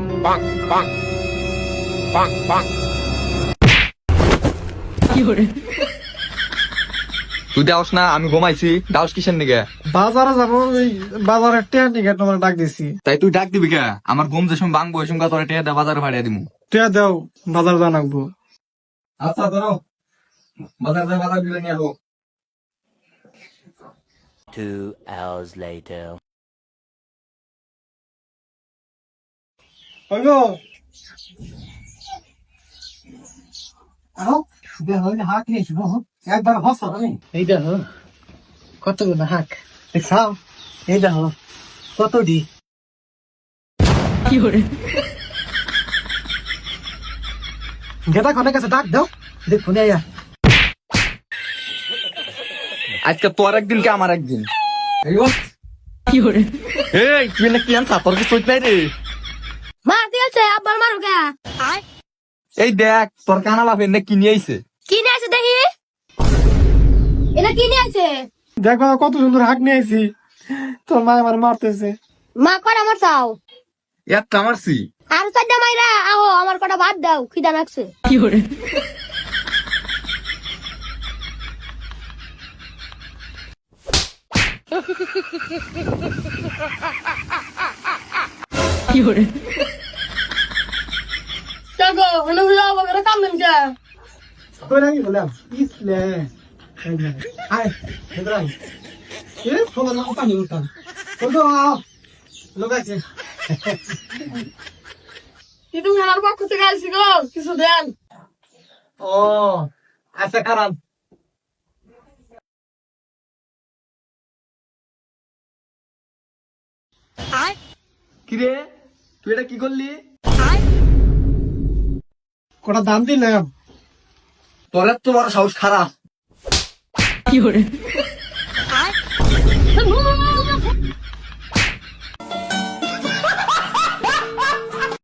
Bonk, bonk, bonk, bonk. তুই দেওস না, আমি ঘুমাইছি। দাওস কিসের নিগে? বাজারে যাবো, ওই বাজারে টেহা নিকে তোমার ডাক দিছি। তাই তুই ডাক দিবি কে? আমার ঘুম যে সময় ভাঙবো ওই সময় তোর টিয়া বাজারে ভাড়িয়ে দিমু। টেহা দাও, বাজার জানাবো। আচ্ছা ধরো, বাজার দিলে নিয়ে আসবো। 2 hours later. হইলো আও দেহ হাক নিয়ে শুনো একবার হস আমি এই দেহ কতগুলো হাক দেখাও এই দেহ কত দি গেটা কোনে কাছে ডাক দাও দেখুন আয়া আজকে তোর একদিন কে আমার একদিন। এই তুই না কি আনছা? তোর কি চোখ নাই রে? মা দিয়েছে আব্বার মারো কে এই দেখ তোর কানা বাপের না কিনে আইছে। কিনে আছে দেখি এটা কিনে আছে দেখো কত সুন্দর হাক নিয়ে আইছি তোর মা আমার মারতেছে মা কটা আমার চাও একটা মারছি। আর চারটা মাইরা আহো আমার কটা ভাত দাও খিদা লাগছে দেখো হলো হলো বগরে কামেন কে তোর আমি বললাম ইসলে আয় হেদরাই এ ফোন না পানি উঠান তো আও লোকাইছে কি তুমি আমার পক্ষ থেকে আসছি গো কিছু দেন ও আচ্ছা কারণ কিরে তুই এটা কি করলি? কটা দাম দিলাম তোর এত বড় সাহস খারাপ।